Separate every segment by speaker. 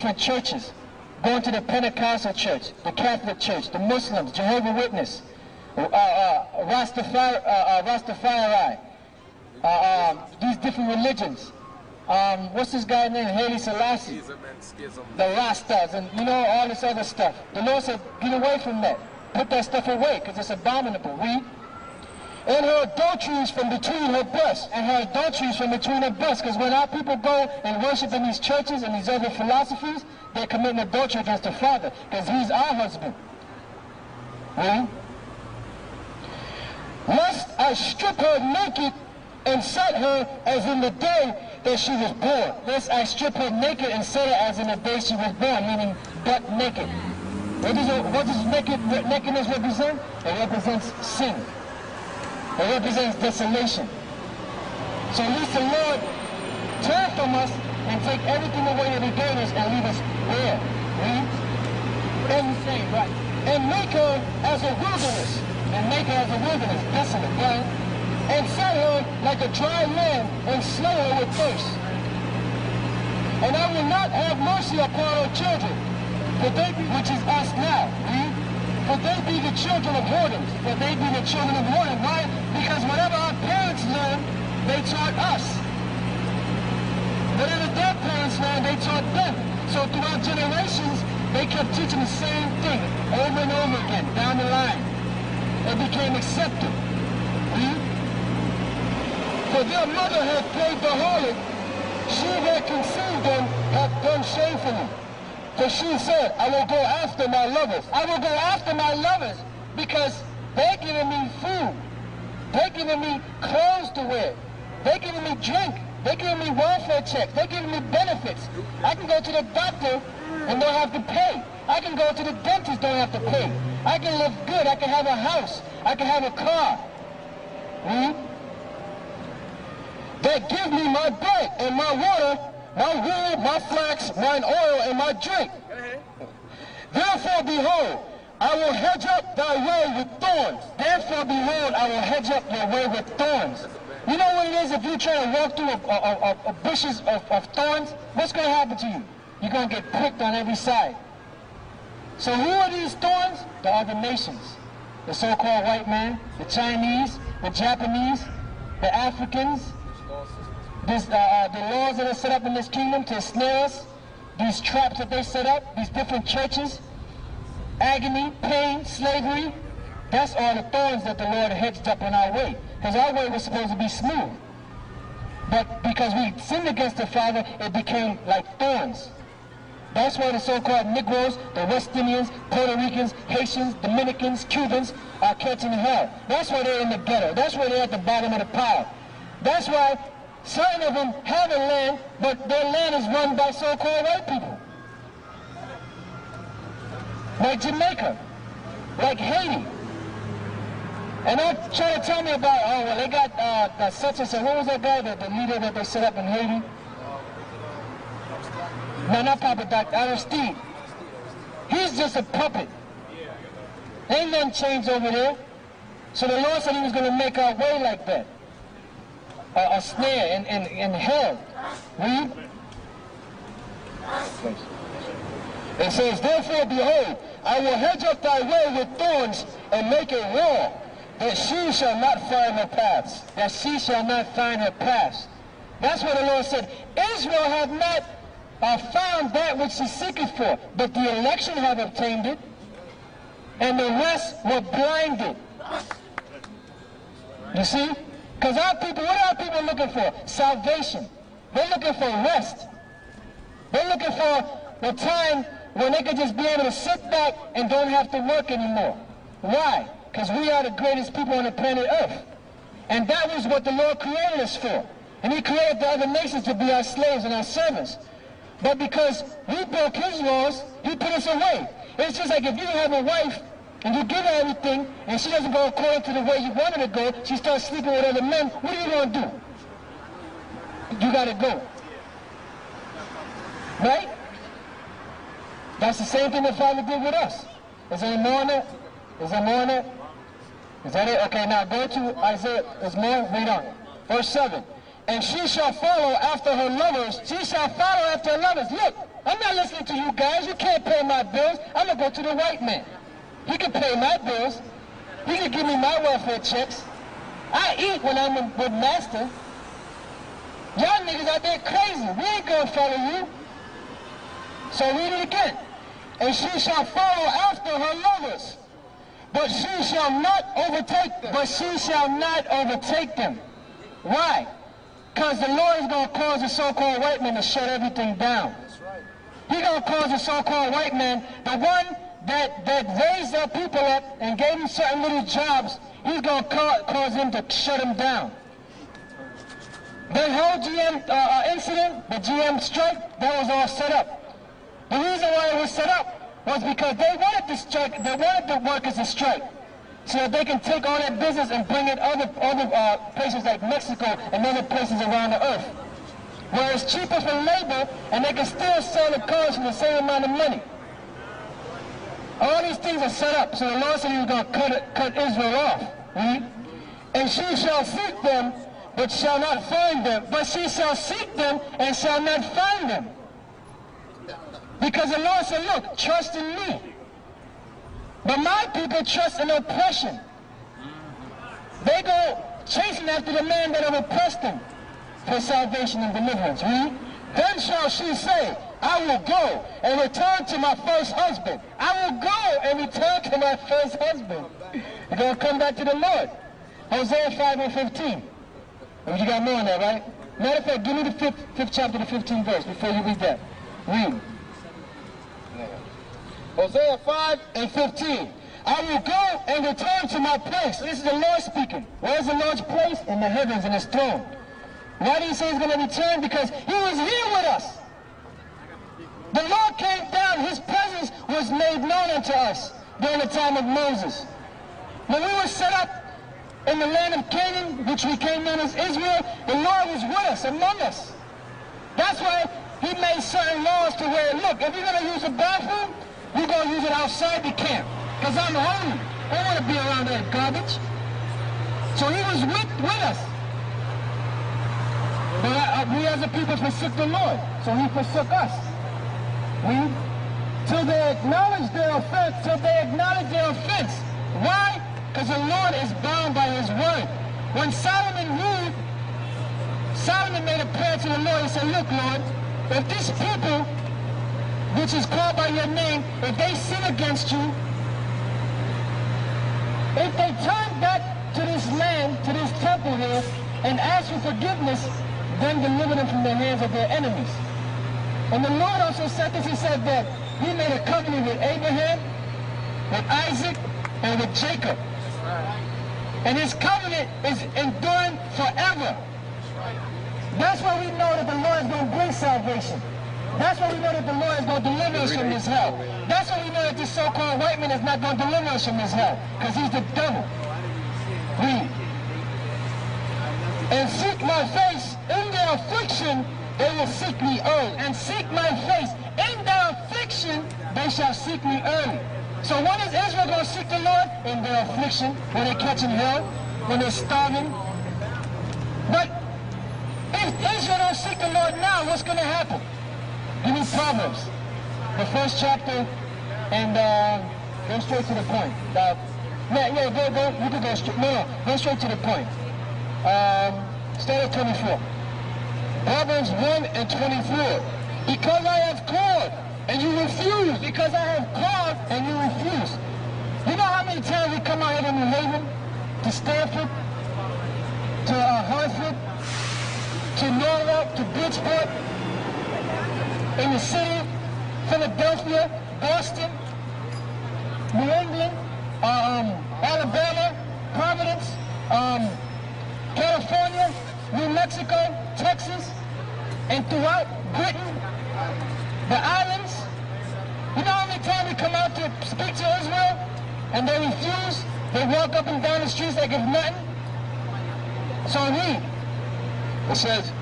Speaker 1: different churches, going to the Pentecostal church, the Catholic church, the Muslims, Jehovah's Witness, Rastafari, these different religions. What's this guy named? Haile Selassie. The Rastas, and you know, all this other stuff. The Lord said, get away from that. Put that stuff away, because it's abominable. Read. And her adulteries from between her breasts, and her adulteries from between her breasts, because when our people go and worship in these churches and these other philosophies, they're committing adultery against the Father, because he's our husband. Read. Lest I strip her naked and set her as in the day that she was born. Lest I strip her naked and set her as in the day she was born, meaning butt naked. What does nakedness represent? It represents sin. It represents desolation. So at least the Lord turn from us and take everything away that he gave us and leave us bare. And make her as a wilderness. And make her as a wilderness, desolate, right? And set her like a dry land and slay her with thirst. And I will not have mercy upon her children, for they be, which is us now, for they be the children of whoredoms. For they be the children of whoredoms. Why? Because whatever our parents learned, they taught us. Whatever their parents learned, they taught them. So throughout generations, they kept teaching the same thing over and over again, down the line. It became accepted. For their mother had played the harlot, she that conceived them hath done shamefully. For she said, I will go after my lovers. I will go after my lovers, because they're giving me food. They're giving me clothes to wear. They're giving me drink. They're giving me welfare checks. They're giving me benefits. I can go to the doctor and don't have to pay. I can go to the dentist, don't have to pay. I can live good. I can have a house. I can have a car. They give me my bread and my water, my wool, my flax, mine oil, and my drink. Therefore, behold, I will hedge up thy way with thorns. Therefore, behold, I will hedge up your way with thorns. You know what it is if you try to walk through a bushes of thorns? What's going to happen to you? You're going to get pricked on every side. So who are these thorns? The other nations. The so-called white man, the Chinese, the Japanese, the Africans, the laws that are set up in this kingdom to ensnare us, these traps that they set up, these different churches, agony, pain, slavery, that's all the thorns that the Lord hedged up on our way. Because our way was supposed to be smooth. But because we sinned against the Father, it became like thorns. That's why the so-called Negroes, the West Indians, Puerto Ricans, Haitians, Dominicans, Cubans are catching hell. That's why they're in the ghetto. That's why they're at the bottom of the pile. That's why certain of them have a land, but their land is run by so-called white people. Like Jamaica, like Haiti. And they're trying to tell me about, oh, well, they got such and such. What was that guy, the leader that they set up in Haiti? No, not Papa Doc, Aristide. He's just a puppet. Ain't nothing changed over there. So the Lord said he was going to make our way like that. A snare in hell. Read. It says, therefore, behold, I will hedge up thy way with thorns and make a wall, that she shall not find her paths. That she shall not find her paths. That's what the Lord said. Israel hath not found that which she seeketh for, but the election have obtained it, and the rest were blinded. You see? Because our people, what are our people looking for? Salvation. They're looking for rest. They're looking for the time when they could just be able to sit back and don't have to work anymore. Why? Because we are the greatest people on the planet Earth. And that was what the Lord created us for. And he created the other nations to be our slaves and our servants. But because we broke his laws, he put us away. It's just like if you have a wife and you give her everything and she doesn't go according to the way you want her to go, she starts sleeping with other men, what are you going to do? You got to go. Right? That's the same thing the Father did with us. Is there more on that? Is there more on that? Is that it? Okay, now go to Isaiah. There's more? Read on. Verse 7. And she shall follow after her lovers. She shall follow after her lovers. Look, I'm not listening to to you guys. You can't pay my bills. I'm going to go to the white man. He can pay my bills. He can give me my welfare checks. I eat when I'm with master. Y'all niggas out there crazy. We ain't going to follow you. So read it again. And she shall follow after her lovers, but she shall not overtake them. But she shall not overtake them. Why? Because the Lord is going to cause the so-called white man to shut everything down. He's going to cause the so-called white man, the one that raised our people up and gave them certain little jobs, he's going to cause him to shut them down. The whole GM incident, the GM strike, that was all set up. The reason why it was set up was because they wanted to strike, they wanted the workers to strike, so that they can take all their business and bring it other places like Mexico and other places around the earth, where it's cheaper for labor and they can still sell the cars for the same amount of money. All these things are set up, so the Lord said he was going to cut Israel off. And she shall seek them, but shall not find them. But she shall seek them and shall not find them. Because the Lord said, look, trust in me. But my people trust in oppression. They go chasing after the man that have oppressed them for salvation and deliverance. Then shall she say, I will go and return to my first husband. I will go and return to my first husband. You're going to come back to the Lord. Hosea 5:15. You got more on that, right? Matter of fact, give me the fifth chapter, the 15th verse before you read that. Read. Hosea 5:15. I will go and return to my place. This is the Lord speaking. Where is the Lord's place? In the heavens, in his throne. Why do you say he's going to return? Because he was here with us. The Lord came down. His presence was made known unto us during the time of Moses. When we were set up in the land of Canaan, which became known as Israel, the Lord was with us, among us. That's why he made certain laws to where, look, if you're going to use a bathroom, you're going to use it outside the camp. Because I'm holy. I don't want to be around that garbage. So he was with us. But we as a people forsook the Lord. So he forsook us. Till they acknowledge their offense. Why? Because the Lord is bound by his word. When Solomon ruled, Solomon made a prayer to the Lord and said, look, Lord, if this people, which is called by your name, if they sin against you, if they turn back to this land, to this temple here, and ask for forgiveness, then deliver them from the hands of their enemies. And the Lord also said this, he said that he made a covenant with Abraham, with Isaac, and with Jacob. And his covenant is enduring forever. That's why we know that the Lord is going to bring salvation. That's why we know that the Lord is going to deliver us from this hell. That's why we know that this so-called white man is not going to deliver us from this hell, because he's the devil. Read. And seek my face in their affliction, they will seek me early. And seek my face in their affliction, they shall seek me early. So when is Israel going to seek the Lord? In their affliction, when they're catching hell, when they're starving. But if Israel don't seek the Lord now, what's going to happen? Give me Proverbs, the first chapter, and go straight to the point. You can go straight. No, go straight to the point. Start at 24. Proverbs 1:24. Because I have called and you refuse. Because I have called and you refuse. You know how many times we come out here to New Haven, to Stanford, to Hartford, to Norwalk, to Bridgeport, in the city, Philadelphia, Boston, New England, Alabama, Providence, California, New Mexico, Texas, and throughout Britain, the islands. You know how many times we come out to speak to Israel and they refuse? They walk up and down the streets like it's nothing. So read. It says,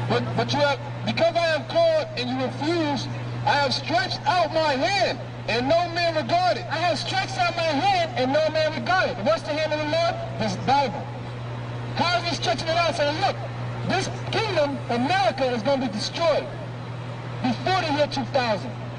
Speaker 1: but you have, because I have called and you refuse, I have stretched out my hand and no man regarded. I have stretched out my hand and no man regarded. What's the hand of the Lord? This Bible. How is he stretching it out? Saying, look, this kingdom, America, is going to be destroyed. before the year 2000.